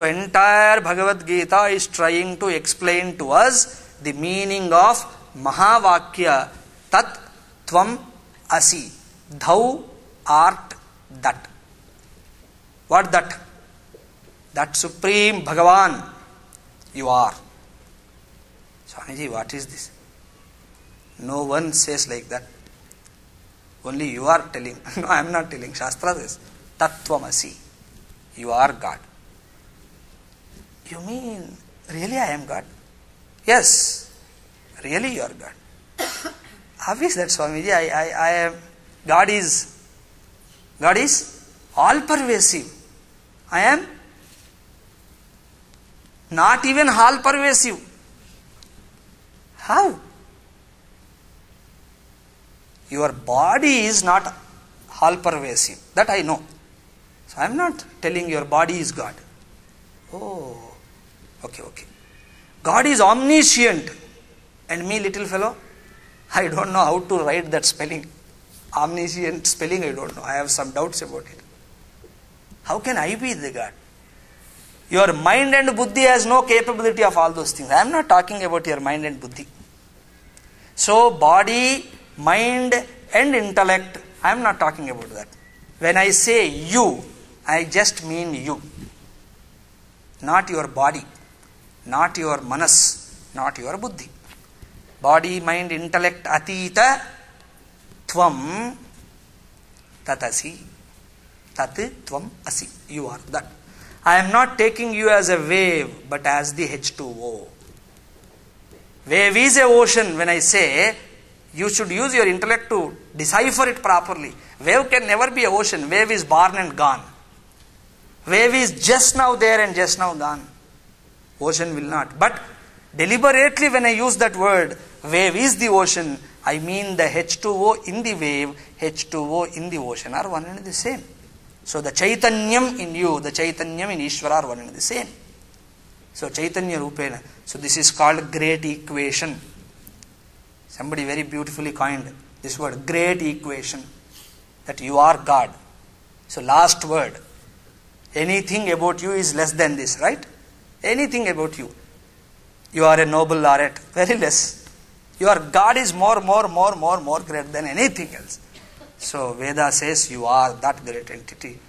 entire Bhagavad Gita is trying to explain to us the meaning of Mahavakya Tat Tvam Asi. Thou art that. What that? That Supreme Bhagavan you are. Swamiji, what is this? No one says like that. Only you are telling. No, I am not telling. Shastra says, Tattvamasi. You are God. You mean, really I am God? Yes. Really you are God. Obvious that, Swamiji, I am. God is all pervasive. I am not even all pervasive. How? Your body is not all pervasive. That I know. So I am not telling your body is God. Oh, okay. God is omniscient. And me, little fellow, I don't know how to write that spelling. Omniscient spelling, I don't know. I have some doubts about it. How can I be the God? Your mind and buddhi has no capability of all those things. I am not talking about your mind and buddhi. So, body, mind and intellect, I am not talking about that. When I say you, I just mean you. Not your body, not your manas, not your buddhi. Body, mind, intellect, atita, tvam, tatasi, tat, tvam, asi. You are that. I am not taking you as a wave, but as the H2O. Wave is a ocean. When I say, you should use your intellect to decipher it properly. Wave can never be an ocean. Wave is born and gone. Wave is just now there and just now gone. Ocean will not. But deliberately when I use that word, wave is the ocean, I mean the H2O in the wave, H2O in the ocean are one and the same. So the Chaitanyam in you, the Chaitanyam in Ishvara are one and the same. So Chaitanya Rupena. So this is called great equation. Somebody very beautifully coined this word, great equation. That you are God. So last word. Anything about you is less than this, right? Anything about you. You are a noble laureate. Very less. Your God is more great than anything else. So Veda says you are that great entity.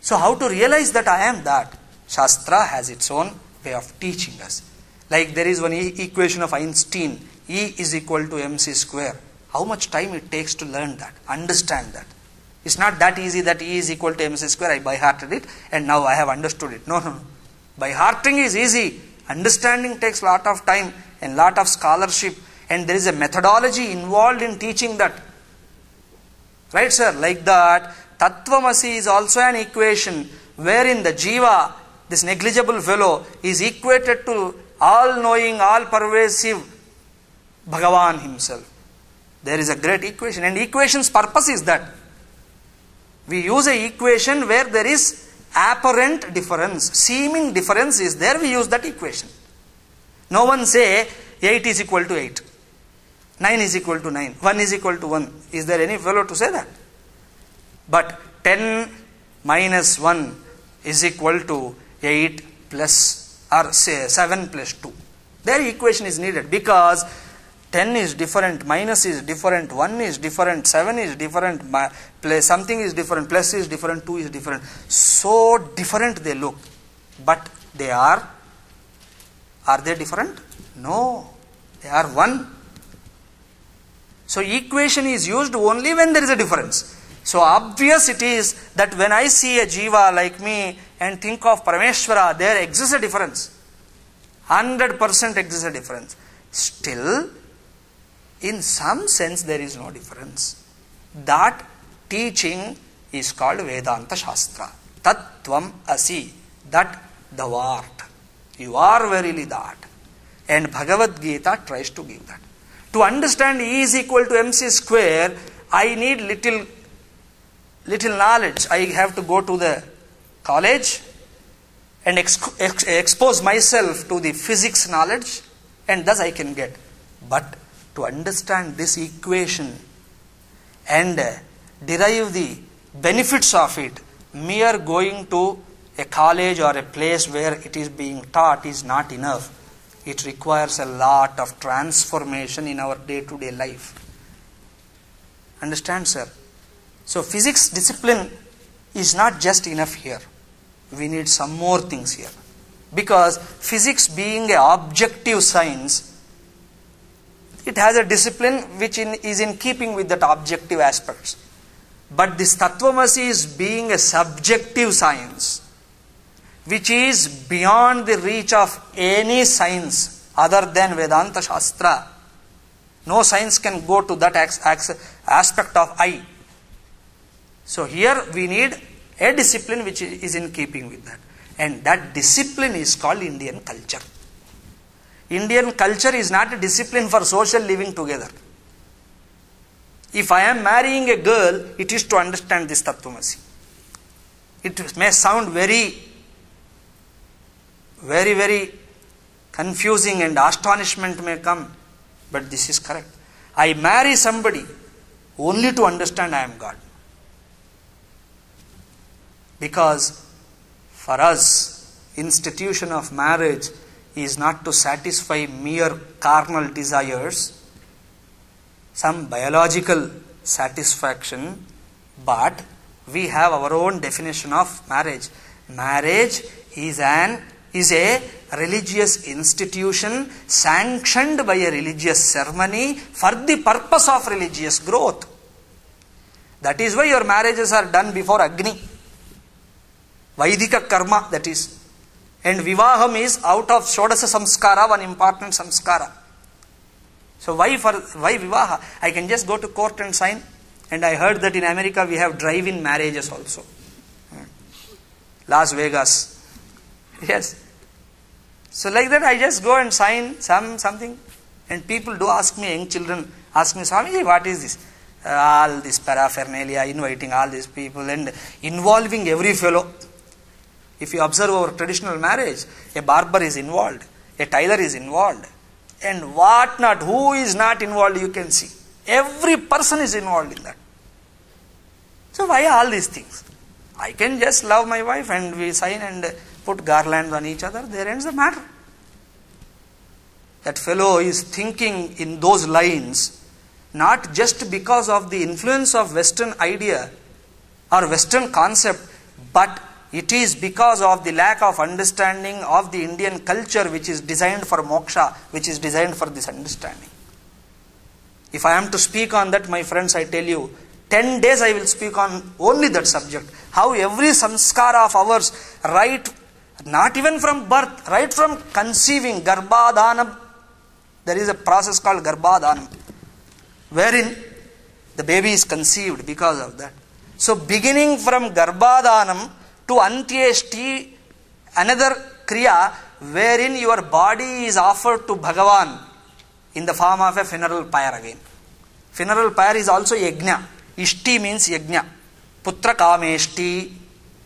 So how to realize that I am that? Shastra has its own way of teaching us. Like there is one equation of Einstein, E is equal to mc square. How much time it takes to learn that, understand that. It's not that easy that E is equal to mc square, I by-hearted it and now I have understood it. No. By-hearting is easy. Understanding takes lot of time and lot of scholarship and there is a methodology involved in teaching that. Right, sir? Like that, Tattvamasi is also an equation wherein the Jiva, this negligible fellow, is equated to all-knowing, all-pervasive Bhagavan himself. There is a great equation and equation's purpose is that we use an equation where there is apparent difference, seeming difference is there, we use that equation. No one say 8 is equal to 8. 9 is equal to 9. 1 is equal to 1. Is there any fellow to say that? But 10 minus 1 is equal to 8 plus, or say 7 plus 2. Their equation is needed because 10 is different, minus is different, 1 is different, 7 is different, something is different, plus is different, 2 is different. So different they look. But they are they different? No. They are one. So equation is used only when there is a difference. So obvious it is that when I see a Jiva like me and think of Parameshwara, there exists a difference. 100% exists a difference. Still, in some sense there is no difference. That teaching is called Vedanta Shastra. Tat Tvam Asi. That thou art. You are verily that. And Bhagavad Gita tries to give that. To understand E is equal to mc square, I need little knowledge. I have to go to the college and expose myself to the physics knowledge and thus I can get. But to understand this equation and derive the benefits of it, mere going to a college or a place where it is being taught is not enough. It requires a lot of transformation in our day-to-day life. Understand, sir? So physics discipline is not just enough here. We need some more things here. Because physics being an objective science, it has a discipline which is in keeping with that objective aspects. But this Tattvamasi is being a subjective science, which is beyond the reach of any science other than Vedanta Shastra. No science can go to that aspect of I. So here we need a discipline which is in keeping with that. And that discipline is called Indian culture. Indian culture is not a discipline for social living together. If I am marrying a girl, it is to understand this Tattvamasi. It may sound very confusing and astonishment may come, but this is correct. I marry somebody only to understand I am God. Because for us, institution of marriage is not to satisfy mere carnal desires, some biological satisfaction, but we have our own definition of marriage. Marriage is a religious institution sanctioned by a religious ceremony for the purpose of religious growth. That is why your marriages are done before Agni. Vaidika karma, that is. And Vivaham is out of Shodasa samskara, one important samskara. So why Vivaha? I can just go to court and sign. And I heard that in America we have drive-in marriages also. Las Vegas. Yes. So like that I just go and sign something. And people do ask me, young children ask me, Swamiji, what is this? All this paraphernalia, inviting all these people and involving every fellow. If you observe our traditional marriage, a barber is involved, a tailor is involved, and what not, who is not involved you can see. Every person is involved in that. So why all these things? I can just love my wife and we sign and put garlands on each other, there ends the matter. That fellow is thinking in those lines, not just because of the influence of Western idea or Western concept, but it is because of the lack of understanding of the Indian culture which is designed for moksha, which is designed for this understanding. If I am to speak on that, my friends, I tell you, 10 days I will speak on only that subject. How every samskara of ours, right, not even from birth, right from conceiving, garbhadhanam, there is a process called garbhadhanam, wherein the baby is conceived because of that. So beginning from garbhadhanam to antyeshti, another kriya wherein your body is offered to Bhagavan in the form of a funeral pyre again. Funeral pyre is also yajna. Ishti means yajna. Putra kameshti.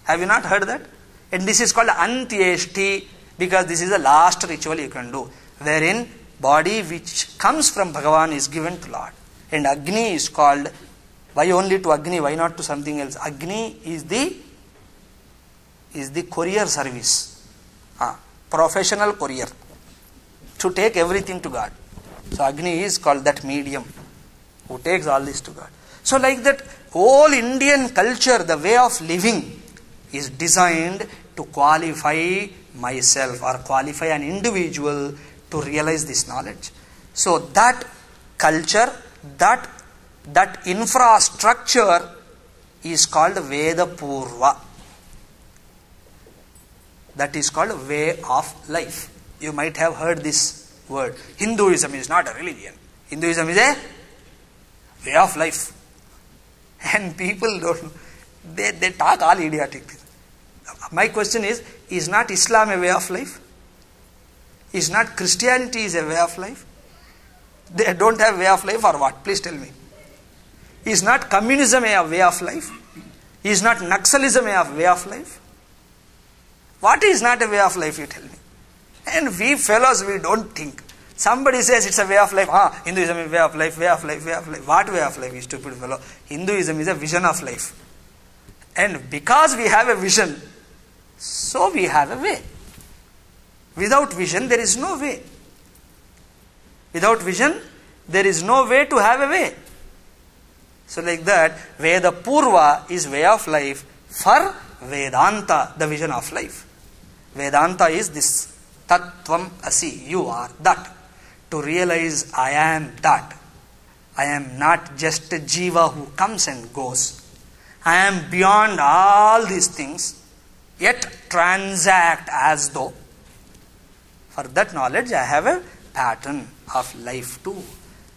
Have you not heard that? And this is called antyeshti because this is the last ritual you can do, wherein body which comes from Bhagavan is given to Lord. And Agni is called, why only to Agni, why not to something else? Agni is the courier service, professional courier, to take everything to God. So Agni is called that medium who takes all this to God. So like that, whole Indian culture, the way of living is designed to qualify myself or qualify an individual to realize this knowledge. So that culture, that infrastructure is called Veda Purva. That is called way of life. You might have heard this word. Hinduism is not a religion. Hinduism is a way of life. And people don't, they talk all idiotic things. My question is not Islam a way of life? Is not Christianity is a way of life? They don't have way of life or what? Please tell me. Is not communism a way of life? Is not Naxalism a way of life? What is not a way of life, you tell me? And we fellows, we don't think. Somebody says it's a way of life. Hinduism is way of life, way of life, way of life. What way of life, you stupid fellow? Hinduism is a vision of life. And because we have a vision, So we have a way. Without vision, there is no way. Without vision, there is no way to have a way. So like that, Veda Purva is way of life for Vedanta, the vision of life. Vedanta is this Tattvam Asi, you are that. To realize I am that. I am not just a jiva who comes and goes. I am beyond all these things, yet transact as though. For that knowledge, I have a pattern of life too,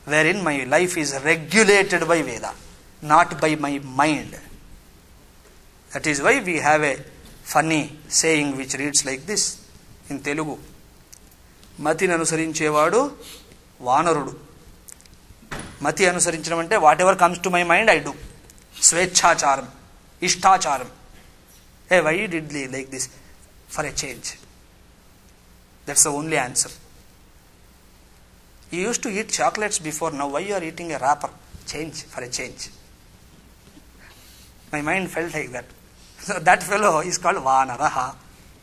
wherein my life is regulated by Veda, not by my mind. That is why we have a funny saying which reads like this in Telugu. Matini anusarinchevadu vanarudu. Mati anusarinchadam ante whatever comes to my mind I do. Swechhacharam, Ishtacharam. Hey, why you did like this? For a change. That's the only answer. You used to eat chocolates before, now why you are eating a wrapper? Change, for a change. My mind felt like that. So that fellow is called Vanaraha.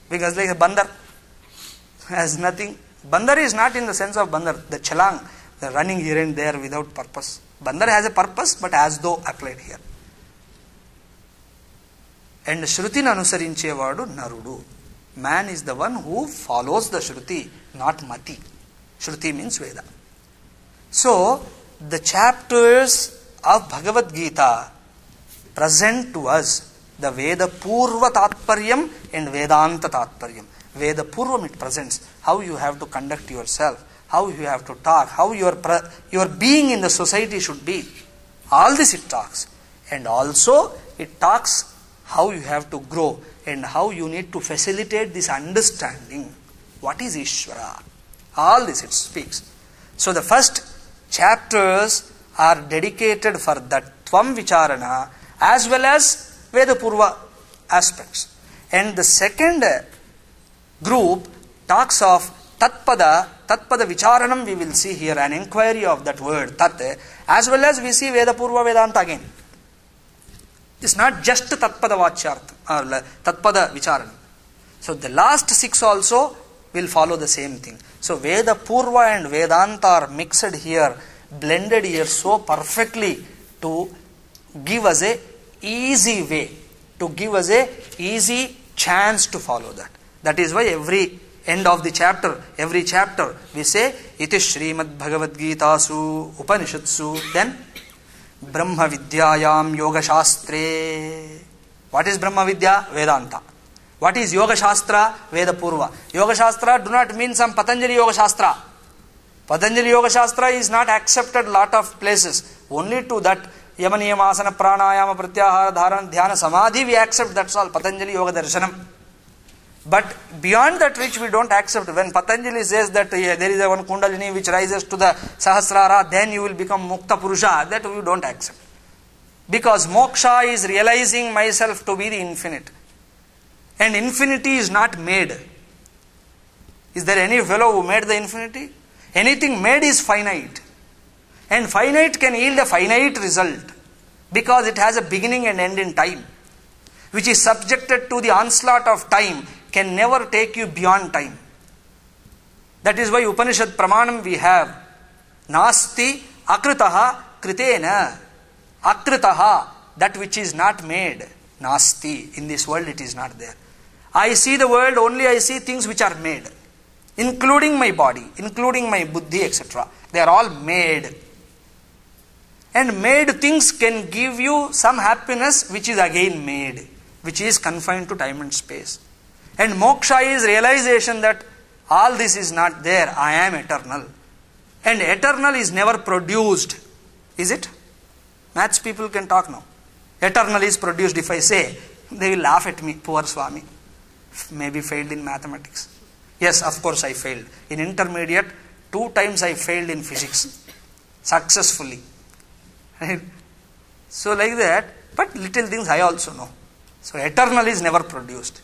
Because like a bandar has nothing. Bandar is not in the sense of bandar, the chalang, the running here and there without purpose. Bandar has a purpose, but as though applied here. And Shrutin anusarinchevadu narudu. Man is the one who follows the Shruti, not Mati. Shruti means Veda. So, the chapters of Bhagavad Gita present to us the Veda Purva Tatparyam and Vedanta Tatparyam. Veda Purvam, it presents how you have to conduct yourself, how you have to talk, how your being in the society should be. All this it talks. And also, it talks how you have to grow and how you need to facilitate this understanding. What is Ishvara? All this it speaks. So the first chapters are dedicated for that Tvam Vicharana as well as Veda Purva aspects. And the second group talks of Tatpada Vicharanam, we will see here an inquiry of that word Tat, as well as we see Veda Purva Vedanta again. It's not just Tatpada Vachyartha or Tatpada Vicharanam. So the last 6 also will follow the same thing. So Veda Purva and Vedanta are mixed here, blended here so perfectly to give us a easy way, to give us a easy chance to follow that. That is why every end of the chapter, every chapter, we say, Iti Srimad Bhagavad Gitasu Upanishadsu, then Brahma Vidyayam Yoga Shastre. What is Brahma Vidya? Vedanta. What is Yoga Shastra? Veda Purva. Yoga Shastra do not mean some Patanjali Yoga Shastra. Patanjali Yoga Shastra is not accepted lot of places. Only to that Yama Niyama Asana Pranayama Pratyahara Dharana Dhyana Samadhi we accept, that's all. Patanjali Yoga Darshanam. But beyond that which we don't accept. When Patanjali says that there is a one Kundalini which rises to the Sahasrara, then you will become Mukta Purusha, that we don't accept. Because moksha is realizing myself to be the infinite. And infinity is not made. Is there any fellow who made the infinity? Anything made is finite. And finite can yield a finite result. Because it has a beginning and end in time. Which is subjected to the onslaught of time, can never take you beyond time. That is why Upanishad Pramanam we have Nasti Akritaha Kritena. Akritaha, that which is not made. Nasti, in this world it is not there. I see the world, only I see things which are made. Including my body, including my buddhi, etc. They are all made. And made things can give you some happiness which is again made, which is confined to time and space. And moksha is realization that all this is not there, I am eternal. And eternal is never produced. Is it? Maths people can talk now. Eternal is produced. If I say, they will laugh at me, poor Swami. Maybe failed in mathematics. Yes, of course I failed. In intermediate, 2 times I failed in physics. Successfully. Right? So like that, but little things I also know. So eternal is never produced.